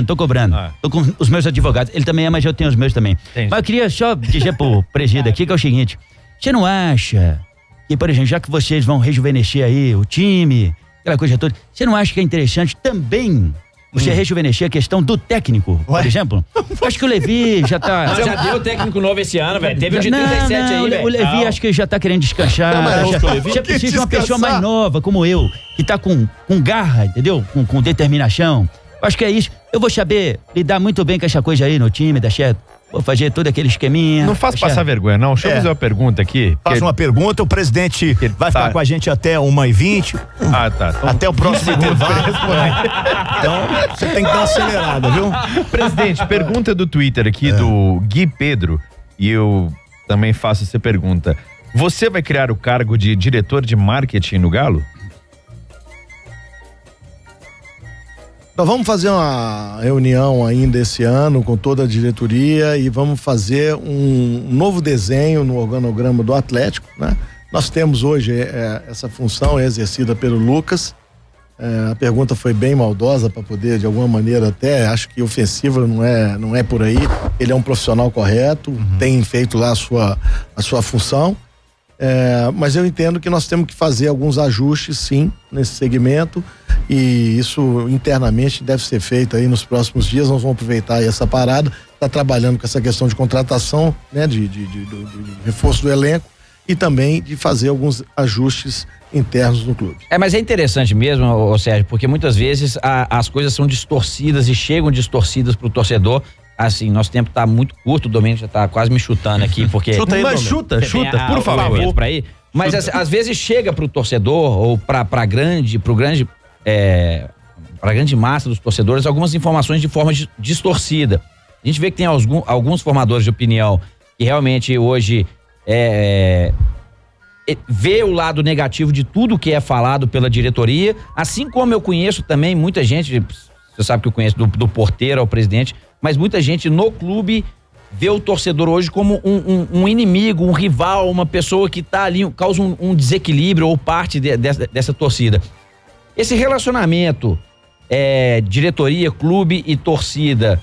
Tô cobrando. Tô com os meus advogados. Ele também é, mas eu tenho os meus também. Entendi. Mas eu queria só dizer pro Presida aqui que é o seguinte: você não acha que, por exemplo, já que vocês vão rejuvenescer aí o time, aquela coisa toda, você não acha que é interessante também você rejuvenescer a questão do técnico, por exemplo? Acho que o Levi já tá... Não, já deu técnico novo esse ano, velho. Teve um de 37 aí, velho. O Levi acho que já tá querendo descansar. Você precisa de uma pessoa mais nova, como eu, que tá com garra, entendeu? Com determinação. Acho que é isso. Eu vou saber lidar muito bem com essa coisa aí no time, tá certo? Vou fazer todo aquele esqueminha. Não faça passar vergonha, não. Deixa eu fazer uma pergunta aqui. Faça uma pergunta, o presidente vai ficar com a gente até 1h20. Tá. Então, até o próximo intervalo. Então, você tem que dar uma acelerada, viu? Presidente, pergunta do Twitter aqui do Gui Pedro, e eu também faço essa pergunta. Você vai criar o cargo de diretor de marketing no Galo? Nós vamos fazer uma reunião ainda esse ano com toda a diretoria e vamos fazer um novo desenho no organograma do Atlético, né? Nós temos hoje essa função exercida pelo Lucas. A pergunta foi bem maldosa para poder, de alguma maneira, até acho que ofensiva não é por aí. Ele é um profissional correto, tem feito lá a sua função. Mas eu entendo que nós temos que fazer alguns ajustes, sim, nesse segmento, e isso internamente deve ser feito aí nos próximos dias. Nós vamos aproveitar aí essa parada, tá trabalhando com essa questão de contratação, né, de reforço do elenco e também de fazer alguns ajustes internos no clube. Mas é interessante mesmo, Sérgio, porque muitas vezes as coisas são distorcidas e chegam distorcidas pro torcedor. Assim, nosso tempo tá muito curto, o Domênico já tá quase me chutando aqui, porque... Chuta aí, mas chuta, por favor. Pra ir. Mas às vezes chega pro torcedor ou pra grande massa dos torcedores algumas informações de forma distorcida. A gente vê que tem alguns formadores de opinião que realmente hoje vê o lado negativo de tudo que é falado pela diretoria, assim como eu conheço também muita gente, você sabe que eu conheço do porteiro ao presidente, mas muita gente no clube vê o torcedor hoje como um inimigo, um rival, uma pessoa que tá ali, causa um desequilíbrio ou parte dessa torcida. Esse relacionamento, diretoria, clube e torcida,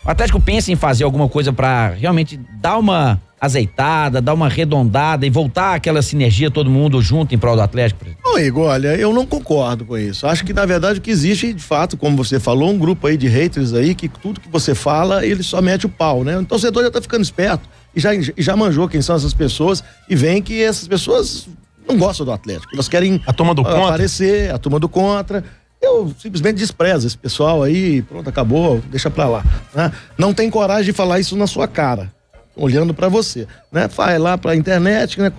o Atlético pensa em fazer alguma coisa para realmente dar uma azeitada, dar uma arredondada e voltar aquela sinergia, todo mundo junto em prol do Atlético? Ô, Igor, olha, eu não concordo com isso. Acho que, na verdade, o que existe, de fato, como você falou, um grupo aí de haters aí, que tudo que você fala, ele só mete o pau, né? O torcedor já tá ficando esperto e já manjou quem são essas pessoas e vem que essas pessoas não gostam do Atlético. Elas querem a turma do aparecer, a turma do contra. Eu simplesmente desprezo esse pessoal aí, pronto, acabou, deixa pra lá, né? Não tem coragem de falar isso na sua cara, olhando pra você, né? Vai lá pra internet, né?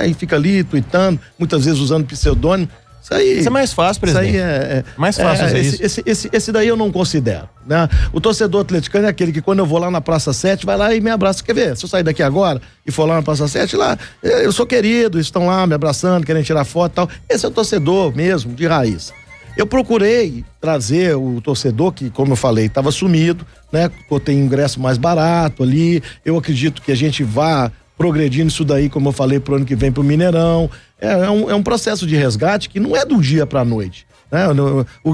E fica ali tweetando, muitas vezes usando pseudônimo. Isso é mais fácil, presidente. Isso aí mais fácil fazer isso. Esse daí eu não considero, né? O torcedor atleticano é aquele que quando eu vou lá na Praça 7, vai lá e me abraça. Quer ver? Se eu sair daqui agora e for lá na Praça 7, lá, eu sou querido, estão lá me abraçando, querem tirar foto e tal. Esse é o torcedor mesmo, de raiz. Eu procurei trazer o torcedor que, como eu falei, estava sumido, né? Botei ingresso mais barato ali. Eu acredito que a gente vá progredindo isso daí, como eu falei, pro ano que vem pro Mineirão. É um processo de resgate que não é do dia pra noite, né?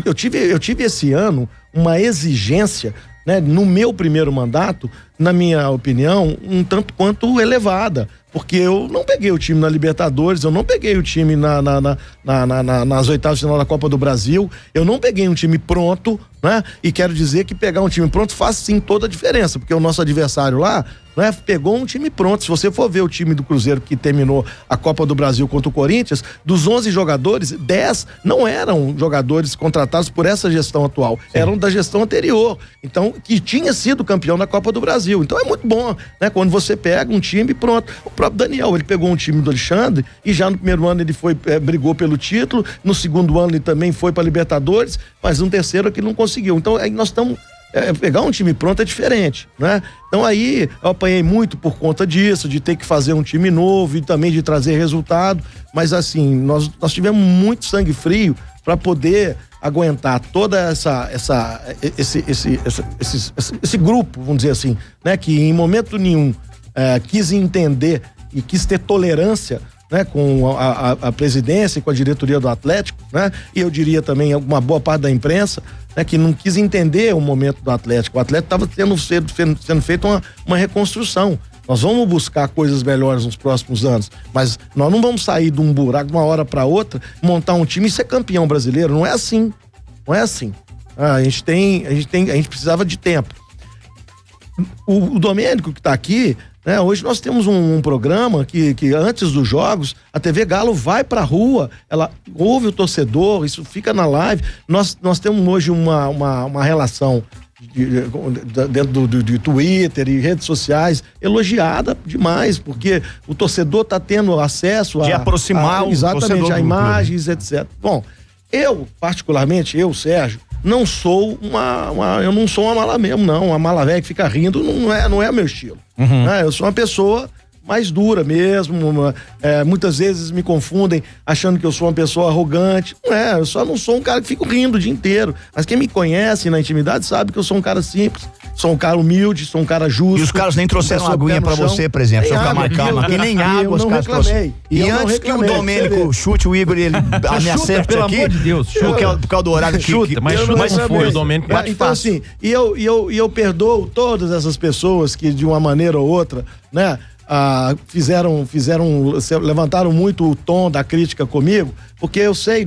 Eu tive esse ano uma exigência, né? No meu primeiro mandato, na minha opinião, um tanto quanto elevada. Porque eu não peguei o time na Libertadores, eu não peguei o time nas oitavas de final da Copa do Brasil, eu não peguei um time pronto, né? E quero dizer que pegar um time pronto faz sim toda a diferença, porque o nosso adversário lá, né, pegou um time pronto. Se você for ver o time do Cruzeiro que terminou a Copa do Brasil contra o Corinthians, dos 11 jogadores, 10 não eram jogadores contratados por essa gestão atual, eram da gestão anterior, então, que tinha sido campeão da Copa do Brasil. Então é muito bom, né? Quando você pega um time pronto. O próprio Daniel, ele pegou um time do Alexandre e já no primeiro ano ele brigou pelo título, no segundo ano ele também foi para Libertadores, mas no terceiro aqui não conseguiu. Então aí nós estamos pegar um time pronto é diferente, né? Então aí eu apanhei muito por conta disso, de ter que fazer um time novo e também de trazer resultado, mas assim, nós tivemos muito sangue frio para poder aguentar toda esse grupo, vamos dizer assim, né? Que em momento nenhum quis entender e quis ter tolerância, né, com a presidência e com a diretoria do Atlético, né? E eu diria também uma boa parte da imprensa, né, que não quis entender o momento do Atlético. O Atlético estava sendo feita uma reconstrução. Nós vamos buscar coisas melhores nos próximos anos, mas nós não vamos sair de um buraco de uma hora para outra, montar um time e ser campeão brasileiro. Não é assim. Não é assim. A gente precisava de tempo. O Domênico que está aqui, né, hoje nós temos um programa que antes dos jogos, a TV Galo vai pra rua, ela ouve o torcedor, isso fica na live. Nós temos hoje uma relação dentro do Twitter e redes sociais elogiada demais, porque o torcedor tá tendo acesso de aproximar exatamente a imagens, etc. Bom, particularmente, Sérgio, não sou eu não sou uma mala mesmo, não. Uma mala velha que fica rindo não é meu estilo. Né? Eu sou uma pessoa mais dura mesmo. Muitas vezes me confundem achando que eu sou uma pessoa arrogante. Não é, eu só não sou um cara que fico rindo o dia inteiro. Mas quem me conhece na intimidade sabe que eu sou um cara simples, sou um cara humilde, sou um cara justo. E os caras nem trouxeram uma aguinha pra você, por exemplo. Você ficar mais calmo aqui, nem água os caras trouxeram. E antes que o Domênico chute o Igor e ele me acerte pelo aqui, amor de Deus, por causa do horário que mas foi o Domênico. Então assim, e eu perdoo todas essas pessoas que de uma maneira ou outra, né, levantaram muito o tom da crítica comigo, porque eu sei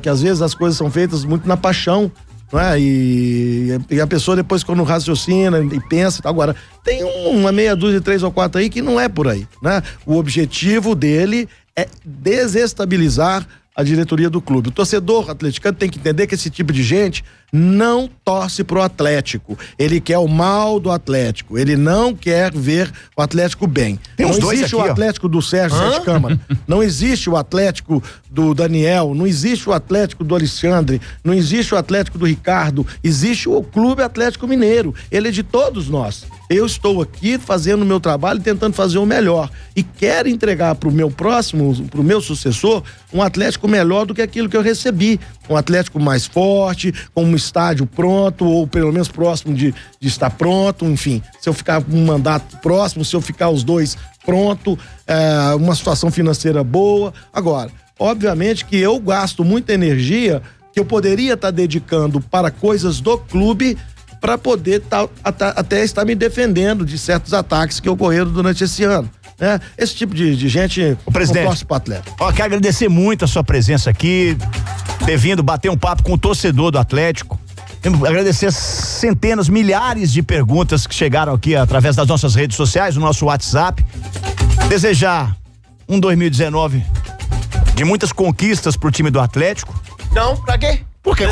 que às vezes as coisas são feitas muito na paixão, não é? E a pessoa depois quando raciocina e pensa, agora tem uma meia dúzia, 3 ou 4 aí que não é por aí, né? O objetivo dele é desestabilizar a diretoria do clube. O torcedor atleticano tem que entender que esse tipo de gente não torce pro Atlético. Ele quer o mal do Atlético. Ele não quer ver o Atlético bem. Tem não uns dois existe aqui, o Atlético do Sérgio Sete Câmara. Não existe o Atlético do Daniel. Não existe o Atlético do Alexandre. Não existe o Atlético do Ricardo. Existe o Clube Atlético Mineiro. Ele é de todos nós. Eu estou aqui fazendo o meu trabalho e tentando fazer o melhor. E quero entregar pro meu próximo, pro meu sucessor, um Atlético melhor do que aquilo que eu recebi. Um Atlético mais forte, com um estádio pronto, ou pelo menos próximo de estar pronto, enfim. Se eu ficar um mandato próximo, se eu ficar os dois pronto, uma situação financeira boa. Agora, obviamente que eu gasto muita energia que eu poderia estar dedicando para coisas do clube, para poder até estar me defendendo de certos ataques que ocorreram durante esse ano. Né? Esse tipo de gente não torce pro Atlético. Quero agradecer muito a sua presença aqui, ter vindo bater um papo com o torcedor do Atlético. Agradecer as centenas, milhares de perguntas que chegaram aqui através das nossas redes sociais, do nosso WhatsApp. Desejar um 2019 de muitas conquistas pro time do Atlético. Não, pra quê? Por quê?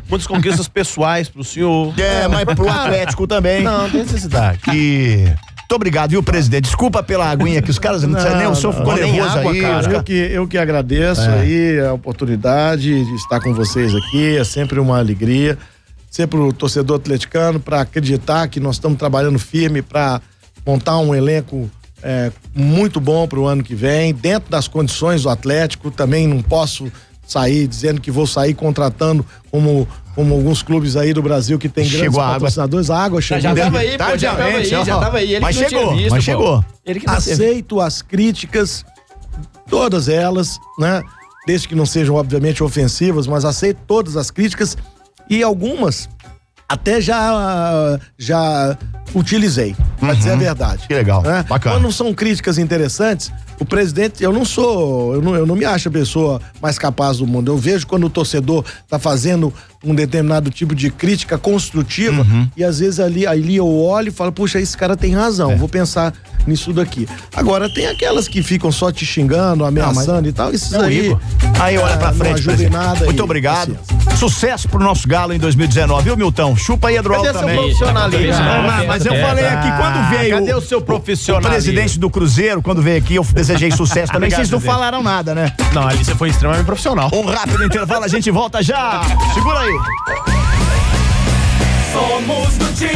Muitas conquistas pessoais pro senhor. Mas pro Atlético também. Não, tem necessidade. E muito obrigado, viu, presidente? Desculpa pela aguinha que os caras não nem o senhor ficou nervoso aí. Cara. Eu que agradeço aí a oportunidade de estar com vocês aqui, é sempre uma alegria. Sempre o torcedor atleticano para acreditar que nós estamos trabalhando firme para montar um elenco muito bom para o ano que vem, dentro das condições do Atlético. Também não posso sair dizendo que vou sair contratando como alguns clubes aí do Brasil que tem grandes patrocinadores. A água chegou. Já tava aí, pô, já tava aí. Ele mas que chegou, não tinha visto, mas chegou. Ele que não Aceito as críticas, todas elas, né? Desde que não sejam, obviamente, ofensivas, mas aceito todas as críticas e algumas até já utilizei, pra dizer a verdade. Que legal, né? Bacana. Quando são críticas interessantes, o presidente, eu não me acho a pessoa mais capaz do mundo. Eu vejo quando o torcedor tá fazendo um determinado tipo de crítica construtiva e às vezes ali eu olho e falo, puxa, esse cara tem razão, vou pensar nisso daqui. Agora, tem aquelas que ficam só te xingando, ameaçando e tal, esses aí olha pra frente, presidente. Nada. Muito obrigado. Sucesso pro nosso Galo em 2019, viu, Milton? Chupa aí, Edroal, também. Mas eu falei aqui, quando veio cadê o seu profissionalismo? O presidente do Cruzeiro, quando veio aqui, eu desejei sucesso também. Vocês não falaram nada, né? Não, ali você foi extremamente profissional. Um rápido intervalo, a gente volta já. Segura aí. Somos do time.